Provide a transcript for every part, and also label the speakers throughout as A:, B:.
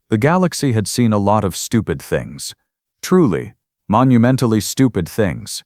A: The galaxy had seen a lot of stupid things. Truly, monumentally stupid things.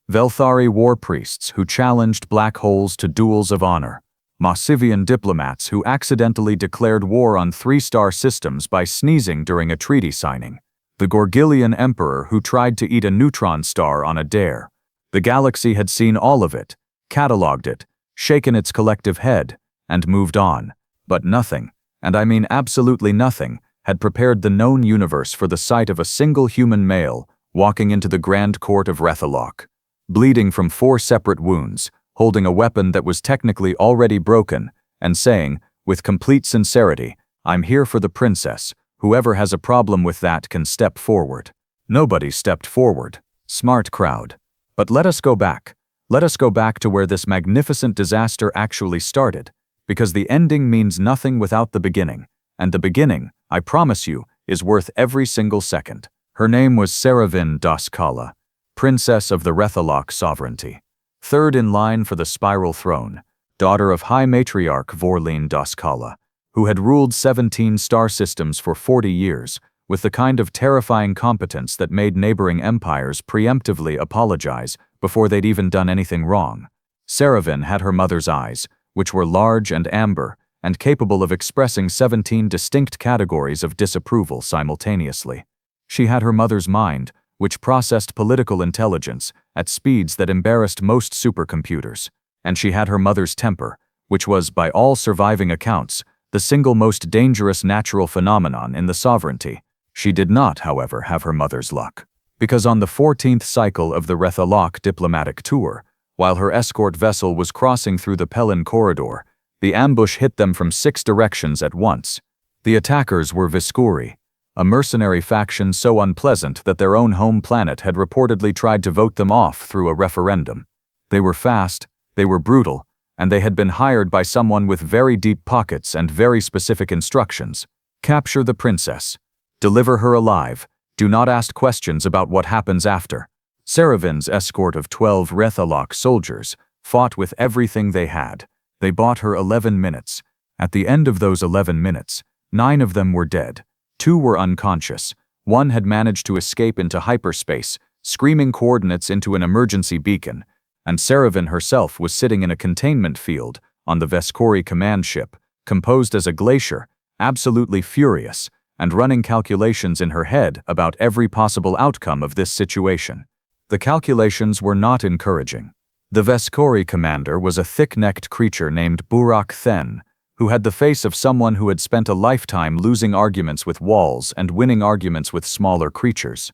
A: Veskouri war priests who challenged black holes to duels of honor. Massivian diplomats who accidentally declared war on 3-star systems by sneezing during a treaty signing. The Gorgillian emperor who tried to eat a neutron star on a dare. The galaxy had seen all of it, catalogued it, shaken its collective head, and moved on. But nothing, and I mean absolutely nothing, had prepared the known universe for the sight of a single human male walking into the grand court of Reth'Alok, bleeding from 4 separate wounds, holding a weapon that was technically already broken, and saying, with complete sincerity, "I'm here for the princess. Whoever has a problem with that can step forward." Nobody stepped forward. Smart crowd. But let us go back. Let us go back to where this magnificent disaster actually started, because the ending means nothing without the beginning, and the beginning, I promise you, is worth every single second. Her name was Seravin Daskala, princess of the Reth'Alok sovereignty, third in line for the spiral throne, daughter of High Matriarch Vorleen Daskala, who had ruled 17 star systems for 40 years, with the kind of terrifying competence that made neighboring empires preemptively apologize before they'd even done anything wrong. Seravin had her mother's eyes, which were large and amber, and capable of expressing 17 distinct categories of disapproval simultaneously. She had her mother's mind, which processed political intelligence at speeds that embarrassed most supercomputers, and she had her mother's temper, which was, by all surviving accounts, the single most dangerous natural phenomenon in the sovereignty. She did not, however, have her mother's luck, because on the 14th cycle of the Reth'Alok diplomatic tour, while her escort vessel was crossing through the Pelin corridor, the ambush hit them from 6 directions at once. The attackers were Veskouri, a mercenary faction so unpleasant that their own home planet had reportedly tried to vote them off through a referendum. They were fast, they were brutal, and they had been hired by someone with very deep pockets and very specific instructions. Capture the princess. Deliver her alive. Do not ask questions about what happens after. Seravin's escort of 12 Reth'Alok soldiers fought with everything they had. They bought her 11 minutes. At the end of those 11 minutes, 9 of them were dead. 2 were unconscious. 1 had managed to escape into hyperspace, screaming coordinates into an emergency beacon, and Seravin herself was sitting in a containment field on the Veskouri command ship, composed as a glacier, absolutely furious, and running calculations in her head about every possible outcome of this situation. The calculations were not encouraging. The Veskouri commander was a thick-necked creature named Burak Then, who had the face of someone who had spent a lifetime losing arguments with walls and winning arguments with smaller creatures.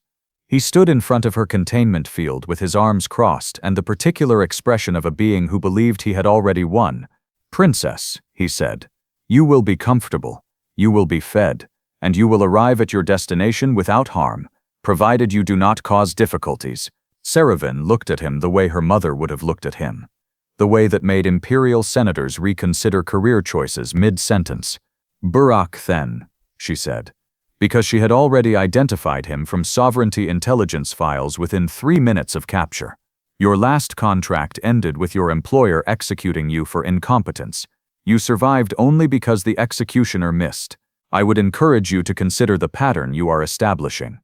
A: He stood in front of her containment field with his arms crossed and the particular expression of a being who believed he had already won. "Princess," he said, "you will be comfortable, you will be fed, and you will arrive at your destination without harm, provided you do not cause difficulties." Seravin looked at him the way her mother would have looked at him, the way that made imperial senators reconsider career choices mid-sentence. "Burak Then," she said, because she had already identified him from sovereignty intelligence files within 3 minutes of capture. "Your last contract ended with your employer executing you for incompetence. You survived only because the executioner missed. I would encourage you to consider the pattern you are establishing."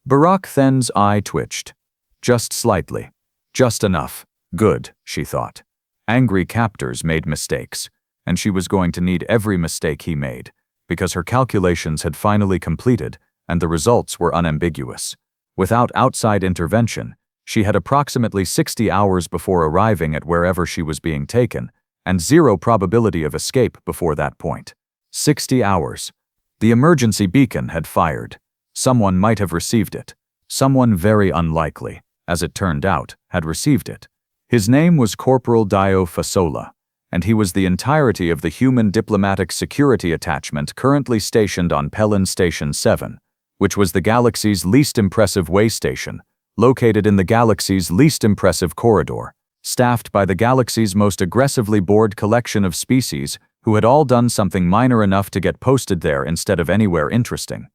A: Burak Then's eye twitched. Just slightly. Just enough. Good, she thought. Angry captors made mistakes, and she was going to need every mistake he made, because her calculations had finally completed and the results were unambiguous. Without outside intervention, she had approximately 60 hours before arriving at wherever she was being taken, and 0 probability of escape before that point. 60 hours. The emergency beacon had fired. Someone might have received it. Someone very unlikely, as it turned out, had received it. His name was Corporal Dio Fasola, and he was the entirety of the human diplomatic security attachment currently stationed on Pelin Station 7, which was the galaxy's least impressive way station, located in the galaxy's least impressive corridor, staffed by the galaxy's most aggressively bored collection of species who had all done something minor enough to get posted there instead of anywhere interesting.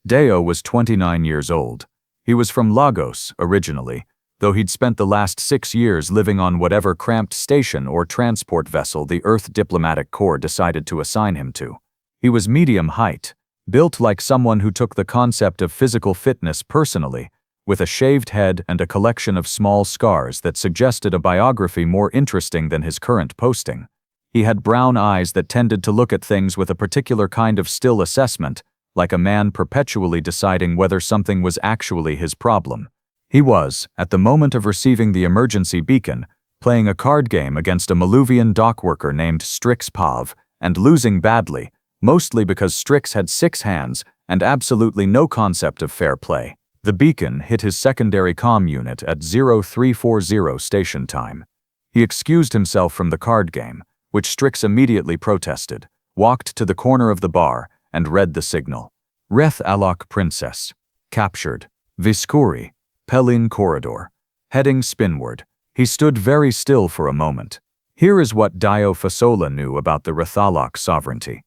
A: Deo was 29 years old. He was from Lagos, originally, though he'd spent the last 6 years living on whatever cramped station or transport vessel the Earth Diplomatic Corps decided to assign him to. He was medium height, built like someone who took the concept of physical fitness personally, with a shaved head and a collection of small scars that suggested a biography more interesting than his current posting. He had brown eyes that tended to look at things with a particular kind of still assessment, like a man perpetually deciding whether something was actually his problem. He was, at the moment of receiving the emergency beacon, playing a card game against a Maluvian dockworker named Strix Pav, and losing badly, mostly because Strix had 6 hands and absolutely no concept of fair play. The beacon hit his secondary comm unit at 0340 station time. He excused himself from the card game, which Strix immediately protested, walked to the corner of the bar, and read the signal. Reth'Alok Princess. Captured. Veskouri. Pelin Corridor. Heading spinward. He stood very still for a moment. Here is what Dio Fasola knew about the Reth'Alok sovereignty.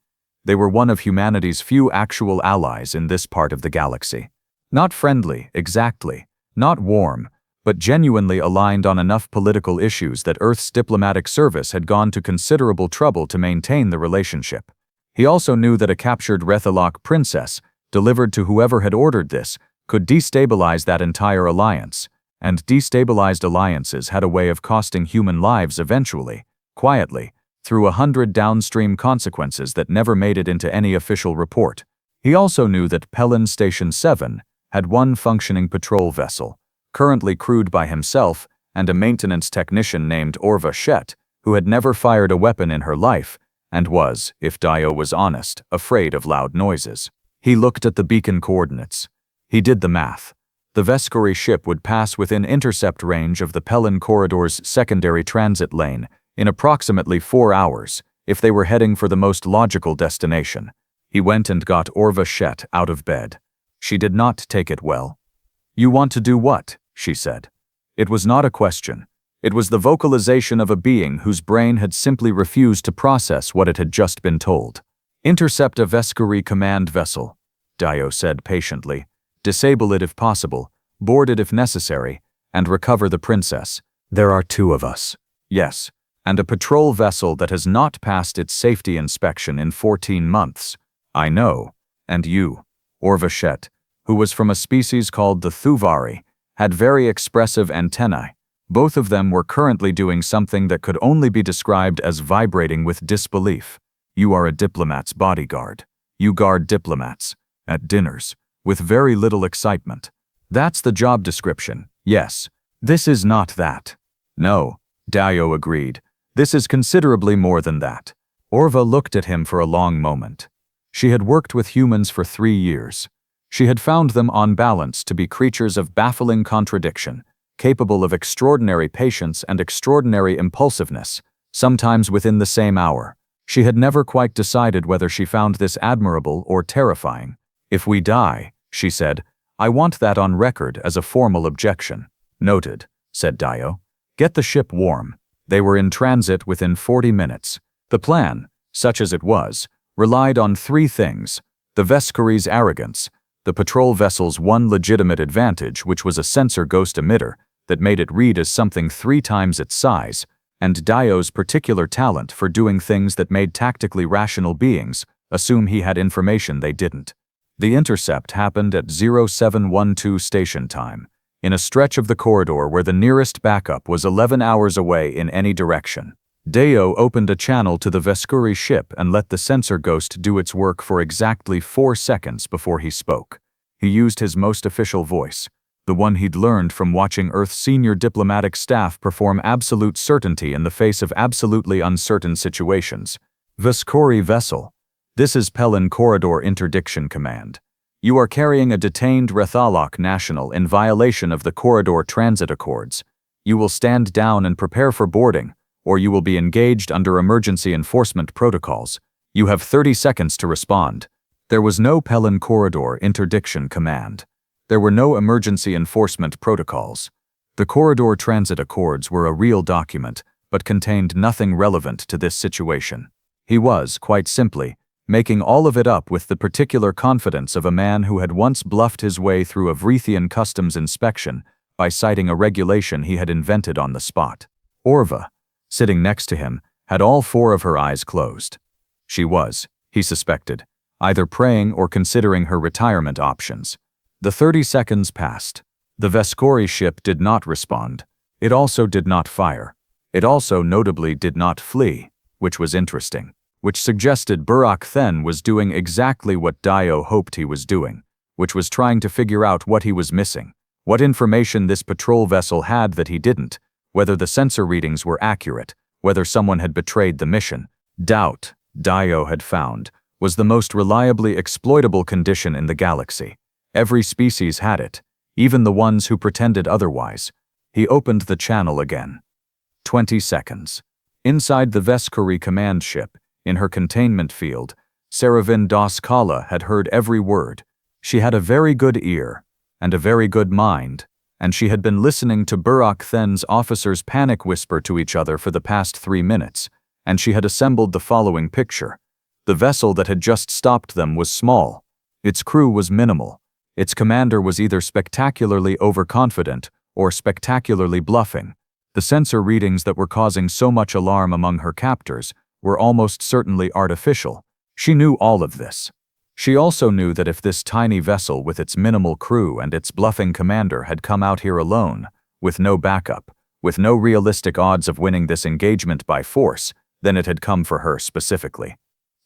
A: They were one of humanity's few actual allies in this part of the galaxy. Not friendly, exactly, not warm, but genuinely aligned on enough political issues that Earth's diplomatic service had gone to considerable trouble to maintain the relationship. He also knew that a captured Reth'Alok princess, delivered to whoever had ordered this, could destabilize that entire alliance, and destabilized alliances had a way of costing human lives eventually, quietly, through 100 downstream consequences that never made it into any official report. He also knew that Pelin Station 7 had one functioning patrol vessel, currently crewed by himself and a maintenance technician named Orva Shet, who had never fired a weapon in her life, and was, if Dio was honest, afraid of loud noises. He looked at the beacon coordinates. He did the math. The Veskouri ship would pass within intercept range of the Pelin Corridor's secondary transit lane in approximately 4 hours, if they were heading for the most logical destination. He went and got Orva Shet out of bed. She did not take it well. "You want to do what?" she said. It was not a question. It was the vocalization of a being whose brain had simply refused to process what it had just been told. "Intercept a Veskouri command vessel," Dio said patiently. "Disable it if possible, board it if necessary, and recover the princess. There are 2 of us." "Yes, and a patrol vessel that has not passed its safety inspection in 14 months. I know. And you." Orva Shet, who was from a species called the Thuvari, had very expressive antennae. Both of them were currently doing something that could only be described as vibrating with disbelief. "You are a diplomat's bodyguard. You guard diplomats. At dinners. With very little excitement. That's the job description, yes. This is not that." "No," Dio agreed. "This is considerably more than that." Orva looked at him for a long moment. She had worked with humans for 3 years. She had found them on balance to be creatures of baffling contradiction, capable of extraordinary patience and extraordinary impulsiveness, sometimes within the same hour. She had never quite decided whether she found this admirable or terrifying. "If we die," she said, "I want that on record as a formal objection." "Noted," said Dio. "Get the ship warm." They were in transit within 40 minutes. The plan, such as it was, relied on 3 things: the Veskouri's arrogance, the patrol vessel's one legitimate advantage, which was a sensor ghost emitter that made it read as something 3 times its size, and Dio's particular talent for doing things that made tactically rational beings assume he had information they didn't. The intercept happened at 0712 station time, in a stretch of the corridor where the nearest backup was 11 hours away in any direction. Dio opened a channel to the Veskouri ship and let the sensor ghost do its work for exactly 4 seconds before he spoke. He used his most official voice, the one he'd learned from watching Earth's senior diplomatic staff perform absolute certainty in the face of absolutely uncertain situations. "Veskouri vessel. This is Pelin Corridor Interdiction Command. You are carrying a detained Reth'Alok national in violation of the Corridor Transit Accords. You will stand down and prepare for boarding, or you will be engaged under emergency enforcement protocols. You have 30 seconds to respond." There was no Pelin Corridor Interdiction Command. There were no emergency enforcement protocols. The Corridor Transit Accords were a real document, but contained nothing relevant to this situation. He was, quite simply, making all of it up with the particular confidence of a man who had once bluffed his way through a Vrethian customs inspection by citing a regulation he had invented on the spot. Orva, sitting next to him, had all 4 of her eyes closed. She was, he suspected, either praying or considering her retirement options. The 30 seconds passed. The Veskouri ship did not respond. It also did not fire. It also notably did not flee, which was interesting, which suggested Burak then was doing exactly what Dio hoped he was doing, which was trying to figure out what he was missing, what information this patrol vessel had that he didn't, whether the sensor readings were accurate, whether someone had betrayed the mission. Doubt, Dio had found, was the most reliably exploitable condition in the galaxy. Every species had it, even the ones who pretended otherwise. He opened the channel again. 20 seconds. Inside the Veskouri command ship, in her containment field, Seravin Doskala had heard every word. She had a very good ear, and a very good mind, and she had been listening to Burak Then's officers panic whisper to each other for the past 3 minutes, and she had assembled the following picture. The vessel that had just stopped them was small. Its crew was minimal. Its commander was either spectacularly overconfident or spectacularly bluffing. The sensor readings that were causing so much alarm among her captors were almost certainly artificial. She knew all of this. She also knew that if this tiny vessel with its minimal crew and its bluffing commander had come out here alone, with no backup, with no realistic odds of winning this engagement by force, then it had come for her specifically.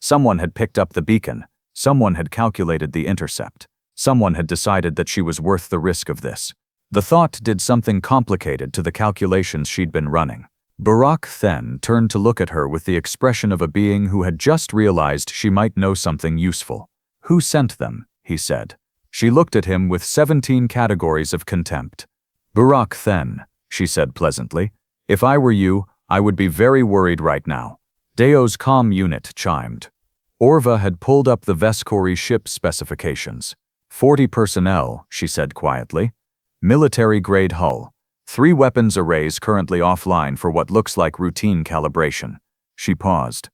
A: Someone had picked up the beacon. Someone had calculated the intercept. Someone had decided that she was worth the risk of this. The thought did something complicated to the calculations she'd been running. Burak then turned to look at her with the expression of a being who had just realized she might know something useful. "Who sent them?" he said. She looked at him with 17 categories of contempt. "Burak then," she said pleasantly. "If I were you, I would be very worried right now." Deo's comm unit chimed. Orva had pulled up the Veskouri ship specifications. 40 personnel, she said quietly. Military-grade hull. 3 weapons arrays currently offline for what looks like routine calibration. She paused.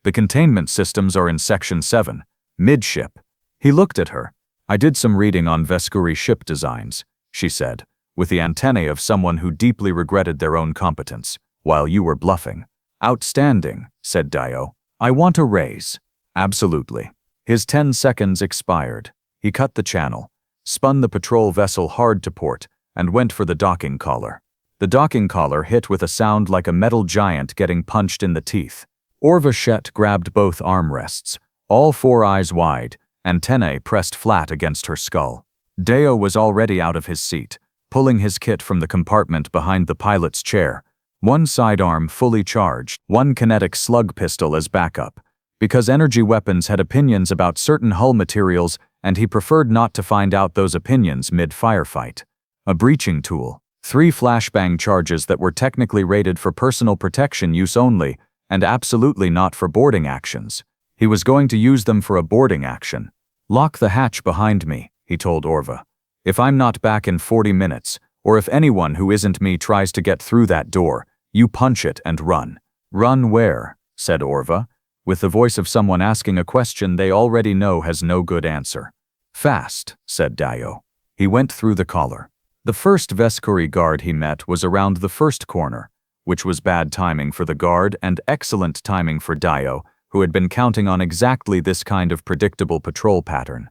A: "The containment systems are in Section 7, midship." He looked at her. "I did some reading on Veskouri ship designs," she said, with the antennae of someone who deeply regretted their own competence, "while you were bluffing." "Outstanding," said Dio. "I want a raise." "Absolutely." His 10 seconds expired. He cut the channel, spun the patrol vessel hard to port, and went for the docking collar. The docking collar hit with a sound like a metal giant getting punched in the teeth. Orva Shet grabbed both armrests, all 4 eyes wide, antennae pressed flat against her skull. Deo was already out of his seat, pulling his kit from the compartment behind the pilot's chair. 1 sidearm fully charged, 1 kinetic slug pistol as backup, because energy weapons had opinions about certain hull materials and he preferred not to find out those opinions mid-firefight. A breaching tool, 3 flashbang charges that were technically rated for personal protection use only, and absolutely not for boarding actions. He was going to use them for a boarding action. "Lock the hatch behind me," he told Orva. "If I'm not back in 40 minutes, or if anyone who isn't me tries to get through that door, you punch it and run." "Run where?" said Orva, with the voice of someone asking a question they already know has no good answer. "Fast," said Dio. He went through the collar. The first Veskouri guard he met was around the first corner, which was bad timing for the guard and excellent timing for Dio, who had been counting on exactly this kind of predictable patrol pattern.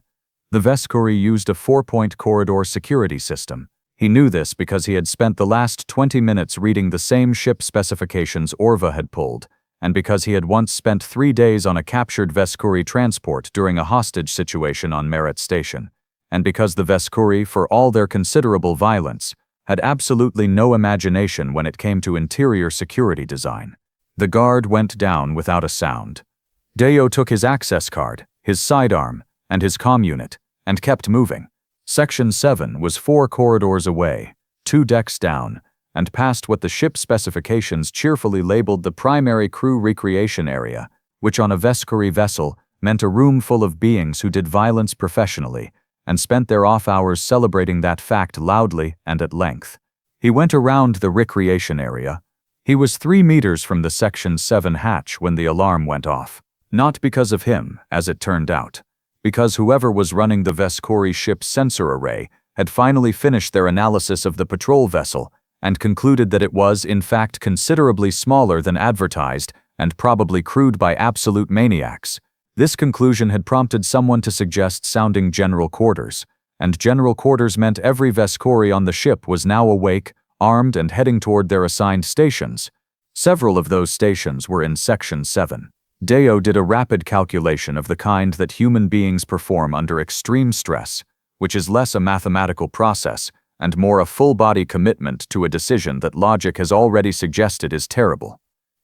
A: The Veskouri used a 4-point corridor security system. He knew this because he had spent the last 20 minutes reading the same ship specifications Orva had pulled, and because he had once spent 3 days on a captured Veskouri transport during a hostage situation on Merit Station, and because the Veskouri, for all their considerable violence, had absolutely no imagination when it came to interior security design. The guard went down without a sound. Deo took his access card, his sidearm, and his comm unit, and kept moving. Section 7 was 4 corridors away, 2 decks down, and past what the ship specifications cheerfully labeled the primary crew recreation area, which on a Veskouri vessel meant a room full of beings who did violence professionally and spent their off hours celebrating that fact loudly and at length. He went around the recreation area. He was 3 meters from the Section 7 hatch when the alarm went off. Not because of him, as it turned out, because whoever was running the Veskouri ship's sensor array had finally finished their analysis of the patrol vessel and concluded that it was, in fact, considerably smaller than advertised and probably crewed by absolute maniacs. This conclusion had prompted someone to suggest sounding general quarters, and general quarters meant every Veskouri on the ship was now awake, armed and heading toward their assigned stations. Several of those stations were in Section 7. Deo did a rapid calculation of the kind that human beings perform under extreme stress, which is less a mathematical process and more a full-body commitment to a decision that logic has already suggested is terrible.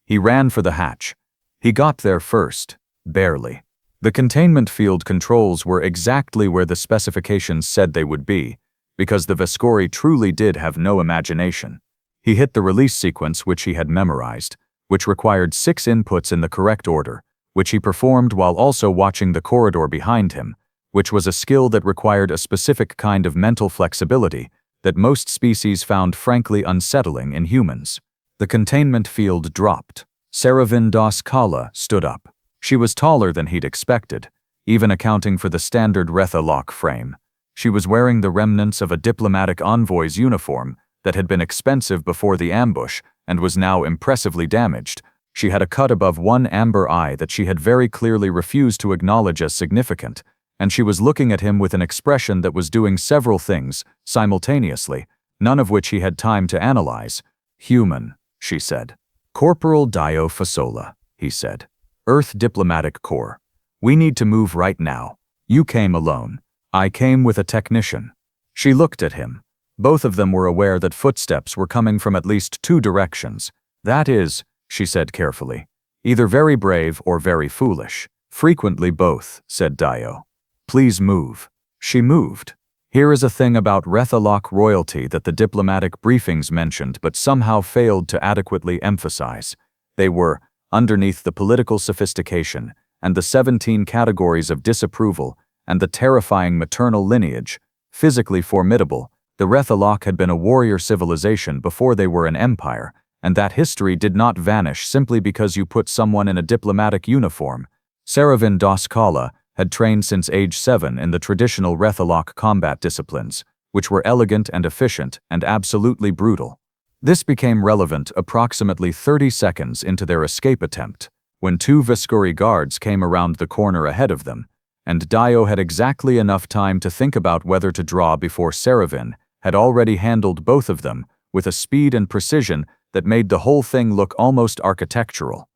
A: He ran for the hatch. He got there first, barely. The containment field controls were exactly where the specifications said they would be, because the Veskouri truly did have no imagination. He hit the release sequence which he had memorized, which required 6 inputs in the correct order, which he performed while also watching the corridor behind him, which was a skill that required a specific kind of mental flexibility that most species found frankly unsettling in humans. The containment field dropped. Seravin Das Kala stood up. She was taller than he'd expected, even accounting for the standard Reth'Alok frame. She was wearing the remnants of a diplomatic envoy's uniform that had been expensive before the ambush and was now impressively damaged. She had a cut above one amber eye that she had very clearly refused to acknowledge as significant, and she was looking at him with an expression that was doing several things simultaneously, none of which he had time to analyze. "Human," she said. "Corporal Dio Fasola," he said. "Earth Diplomatic Corps. We need to move right now. You came alone. I came with a technician." She looked at him. Both of them were aware that footsteps were coming from at least 2 directions. "That is," she said carefully, "either very brave or very foolish." "Frequently both," said Dio. "Please move." She moved. Here is a thing about Reth'Alok royalty that the diplomatic briefings mentioned but somehow failed to adequately emphasize. They were, underneath the political sophistication and the 17 categories of disapproval and the terrifying maternal lineage, physically formidable, the Reth'Alok had been a warrior civilization before they were an empire, and that history did not vanish simply because you put someone in a diplomatic uniform. Seravin Das Kala had trained since age 7 in the traditional Reth'Alok combat disciplines, which were elegant and efficient and absolutely brutal. This became relevant approximately 30 seconds into their escape attempt, when 2 Veskouri guards came around the corner ahead of them, and Dio had exactly enough time to think about whether to draw before Seravin had already handled both of them with a speed and precision that made the whole thing look almost architectural.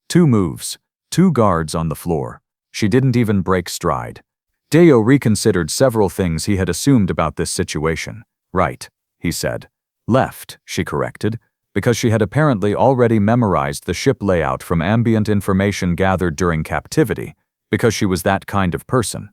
A: 2 moves, 2 guards on the floor. She didn't even break stride. Dio reconsidered several things he had assumed about this situation. "Right," he said. "Left," she corrected, because she had apparently already memorized the ship layout from ambient information gathered during captivity, because she was that kind of person.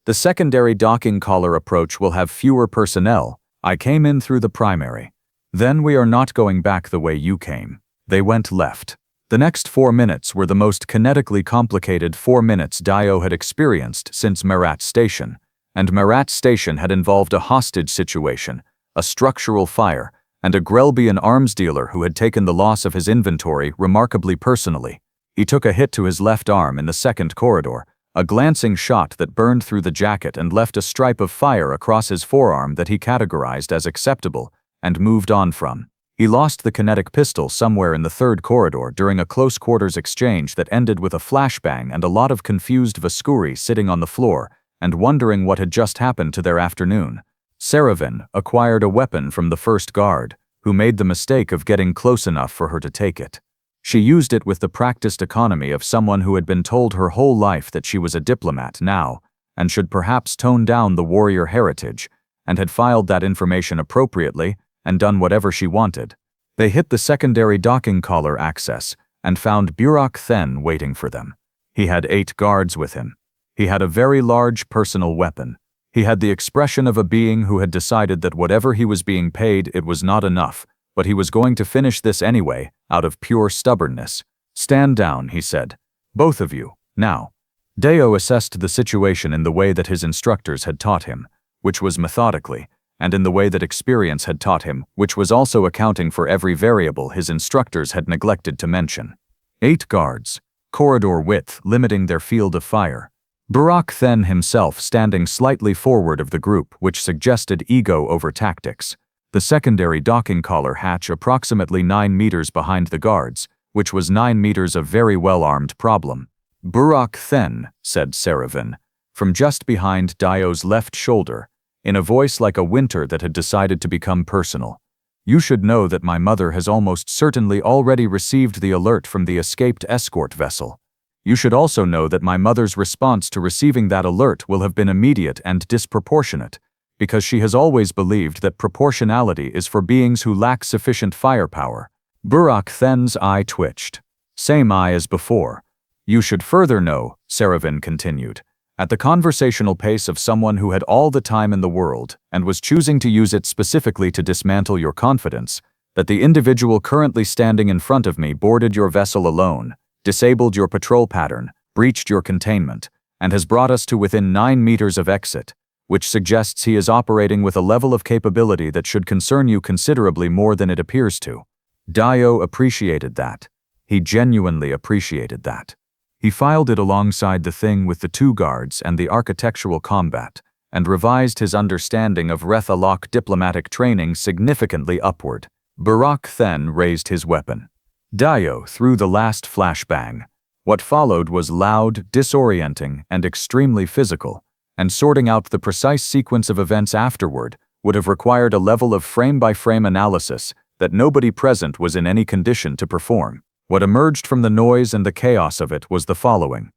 A: "The secondary docking collar approach will have fewer personnel. I came in through the primary. Then we are not going back the way you came." They went left. The next 4 minutes were the most kinetically complicated 4 minutes Dio had experienced since Marat Station, and Marat Station had involved a hostage situation, a structural fire, and a Grelbian arms dealer who had taken the loss of his inventory remarkably personally. He took a hit to his left arm in the second corridor, a glancing shot that burned through the jacket and left a stripe of fire across his forearm that he categorized as acceptable, and moved on from. He lost the kinetic pistol somewhere in the third corridor during a close-quarters exchange that ended with a flashbang and a lot of confused Veskouri sitting on the floor and wondering what had just happened to their afternoon. Seravin acquired a weapon from the first guard, who made the mistake of getting close enough for her to take it. She used it with the practiced economy of someone who had been told her whole life that she was a diplomat now, and should perhaps tone down the warrior heritage, and had filed that information appropriately and done whatever she wanted. They hit the secondary docking collar access and found Burak Then waiting for them. He had 8 guards with him. He had a very large personal weapon. He had the expression of a being who had decided that whatever he was being paid, it was not enough, but he was going to finish this anyway, out of pure stubbornness. "Stand down," he said. "Both of you, now." Deo assessed the situation in the way that his instructors had taught him, which was methodically, and in the way that experience had taught him, which was also accounting for every variable his instructors had neglected to mention. 8 guards, corridor width limiting their field of fire. Burak Then himself standing slightly forward of the group, which suggested ego over tactics. The secondary docking collar hatch approximately 9 meters behind the guards, which was 9 meters of very well-armed problem. "Burak Then," said Seravin, from just behind Dio's left shoulder, in a voice like a winter that had decided to become personal. "You should know that my mother has almost certainly already received the alert from the escaped escort vessel. You should also know that my mother's response to receiving that alert will have been immediate and disproportionate, because she has always believed that proportionality is for beings who lack sufficient firepower." Burak Then's eye twitched. "Same eye as before. You should further know," Seravin continued, at the conversational pace of someone who had all the time in the world and was choosing to use it specifically to dismantle your confidence, "that the individual currently standing in front of me boarded your vessel alone, disabled your patrol pattern, breached your containment, and has brought us to within 9 meters of exit, which suggests he is operating with a level of capability that should concern you considerably more than it appears to." Dio appreciated that. He genuinely appreciated that. He filed it alongside the thing with the 2 guards and the architectural combat, and revised his understanding of Reth'Alok diplomatic training significantly upward. Burak then raised his weapon. Dio threw the last flashbang. What followed was loud, disorienting, and extremely physical, and sorting out the precise sequence of events afterward would have required a level of frame-by-frame analysis that nobody present was in any condition to perform. What emerged from the noise and the chaos of it was the following.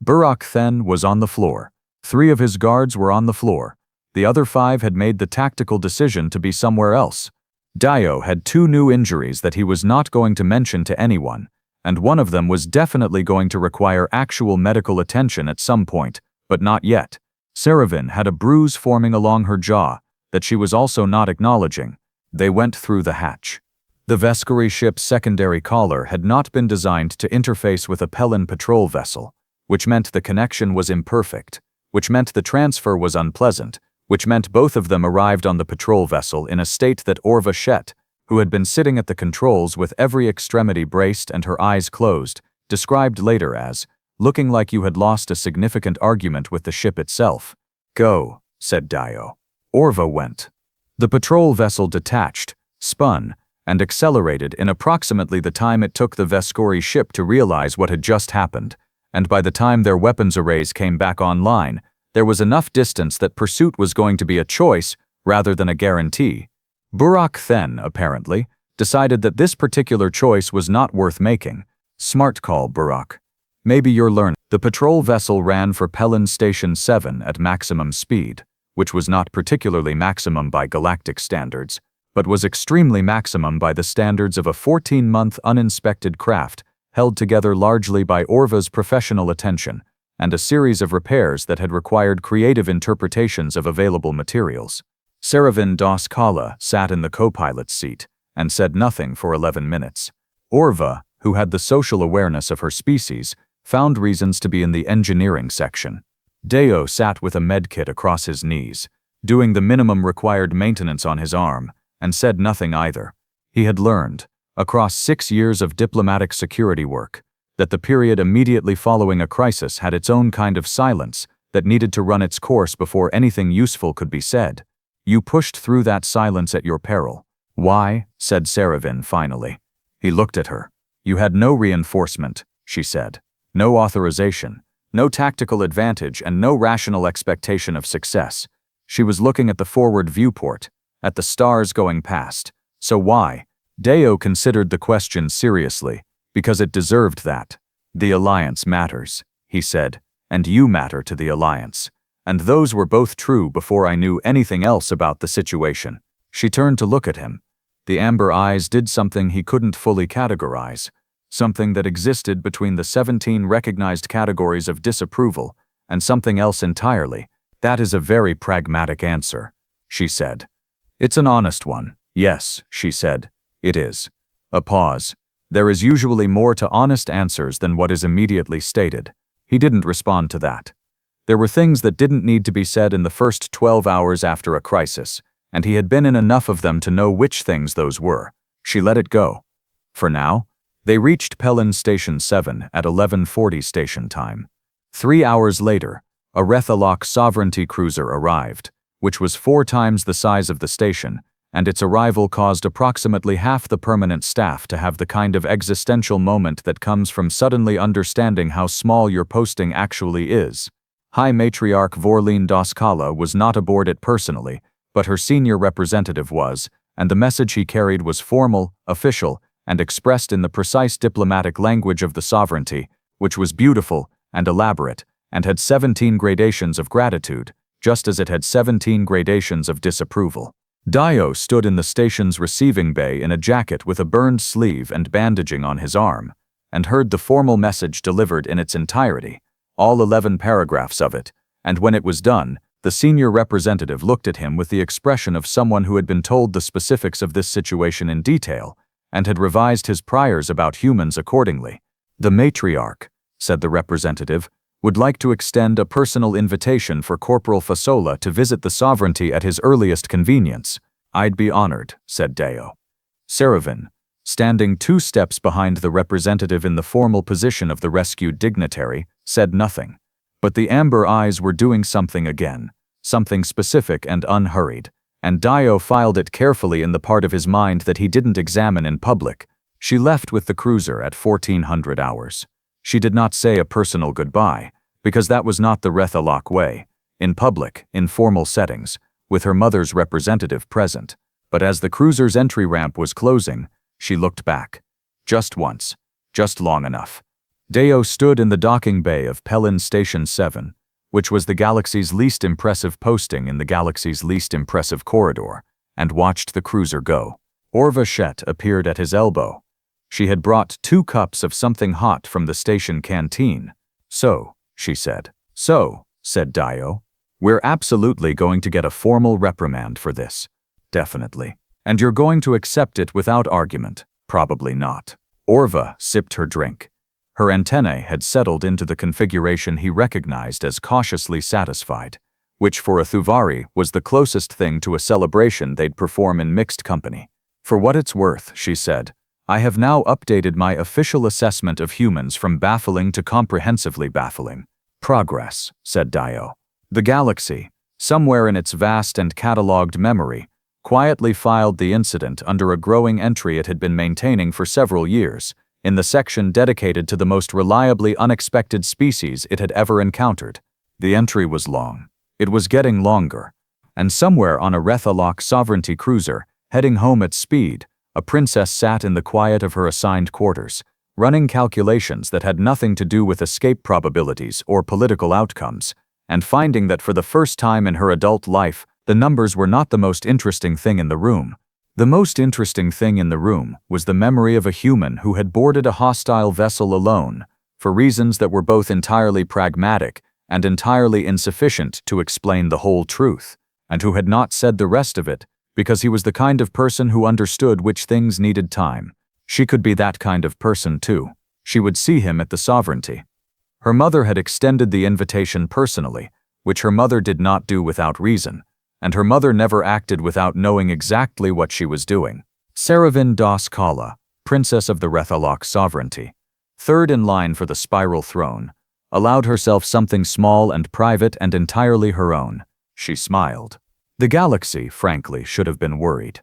A: Burak then was on the floor. 3 of his guards were on the floor. The other 5 had made the tactical decision to be somewhere else. Dio had 2 new injuries that he was not going to mention to anyone, and one of them was definitely going to require actual medical attention at some point, but not yet. Seravin had a bruise forming along her jaw that she was also not acknowledging. They went through the hatch. The Veskouri ship's secondary collar had not been designed to interface with a Pelin patrol vessel, which meant the connection was imperfect, which meant the transfer was unpleasant, which meant both of them arrived on the patrol vessel in a state that Orva Shet, who had been sitting at the controls with every extremity braced and her eyes closed, described later as, "looking like you had lost a significant argument with the ship itself." "Go," said Dio. Orva went. The patrol vessel detached, spun, and accelerated in approximately the time it took the Veskouri ship to realize what had just happened, and by the time their weapons arrays came back online, there was enough distance that pursuit was going to be a choice rather than a guarantee. Burak then, apparently, decided that this particular choice was not worth making. Smart call, Burak. Maybe you're learning. The patrol vessel ran for Pelin Station 7 at maximum speed, which was not particularly maximum by galactic standards, but was extremely maximum by the standards of a 14-month uninspected craft held together largely by Orva's professional attention and a series of repairs that had required creative interpretations of available materials. Seravin Das Kala sat in the co-pilot's seat and said nothing for 11 minutes. Orva, who had the social awareness of her species, found reasons to be in the engineering section. Dio sat with a medkit across his knees, doing the minimum required maintenance on his arm, and said nothing either. He had learned, across 6 years of diplomatic security work, that the period immediately following a crisis had its own kind of silence that needed to run its course before anything useful could be said. You pushed through that silence at your peril. "Why?" said Seravin finally. He looked at her. "You had no reinforcement," she said. "No authorization, no tactical advantage, and no rational expectation of success." She was looking at the forward viewport, at the stars going past. "So why?" Dio considered the question seriously, because it deserved that. "The alliance matters," he said, "and you matter to the alliance." And those were both true before I knew anything else about the situation. She turned to look at him. The amber eyes did something he couldn't fully categorize, something that existed between the 17 recognized categories of disapproval and something else entirely. "That is a very pragmatic answer," she said. "It's an honest one." "Yes," she said, "it is." A pause. There is usually more to honest answers than what is immediately stated. He didn't respond to that. There were things that didn't need to be said in the first 12 hours after a crisis, and he had been in enough of them to know which things those were. She let it go. For now, they reached Pelin Station 7 at 11:40 station time. 3 hours later, a Reth'Alok sovereignty cruiser arrived, which was 4 times the size of the station and its arrival caused approximately half the permanent staff to have the kind of existential moment that comes from suddenly understanding how small your posting actually is. High Matriarch Vorleen Doskala was not aboard it personally, but her senior representative was, and the message he carried was formal, official, and expressed in the precise diplomatic language of the sovereignty, which was beautiful and elaborate, and had 17 gradations of gratitude, just as it had 17 gradations of disapproval. Dio stood in the station's receiving bay in a jacket with a burned sleeve and bandaging on his arm, and heard the formal message delivered in its entirety, all 11 paragraphs of it, and when it was done, the senior representative looked at him with the expression of someone who had been told the specifics of this situation in detail, and had revised his priors about humans accordingly. "The matriarch," said the representative, "would like to extend a personal invitation for Corporal Fasola to visit the sovereignty at his earliest convenience." "I'd be honored," said Deo. Seravin, standing 2 steps behind the representative in the formal position of the rescued dignitary, said nothing. But the amber eyes were doing something again, something specific and unhurried, and Dio filed it carefully in the part of his mind that he didn't examine in public. She left with the cruiser at 1400 hours. She did not say a personal goodbye, because that was not the Reth'Alok way, in public, in formal settings, with her mother's representative present. But as the cruiser's entry ramp was closing, she looked back. Just once. Just long enough. Deo stood in the docking bay of Pelin Station 7, which was the galaxy's least impressive posting in the galaxy's least impressive corridor, and watched the cruiser go. Orva Shet appeared at his elbow. She had brought 2 cups of something hot from the station canteen. "So," she said. "So," said Dio, "we're absolutely going to get a formal reprimand for this. Definitely. And you're going to accept it without argument." "Probably not." Orva sipped her drink. Her antennae had settled into the configuration he recognized as cautiously satisfied, which for a Thuvari was the closest thing to a celebration they'd perform in mixed company. "For what it's worth," she said, "I have now updated my official assessment of humans from baffling to comprehensively baffling." "Progress," said Dio. The galaxy, somewhere in its vast and catalogued memory, quietly filed the incident under a growing entry it had been maintaining for several years, in the section dedicated to the most reliably unexpected species it had ever encountered. The entry was long. It was getting longer. And somewhere on a Reth'Alok sovereignty cruiser, heading home at speed, a princess sat in the quiet of her assigned quarters, running calculations that had nothing to do with escape probabilities or political outcomes, and finding that for the first time in her adult life, the numbers were not the most interesting thing in the room. The most interesting thing in the room was the memory of a human who had boarded a hostile vessel alone, for reasons that were both entirely pragmatic and entirely insufficient to explain the whole truth, and who had not said the rest of it, because he was the kind of person who understood which things needed time. She could be that kind of person too. She would see him at the sovereignty. Her mother had extended the invitation personally, which her mother did not do without reason, and her mother never acted without knowing exactly what she was doing. Seravin Doskala, Princess of the Reth'Alok sovereignty, third in line for the spiral throne, allowed herself something small and private and entirely her own. She smiled. The galaxy, frankly, should have been worried.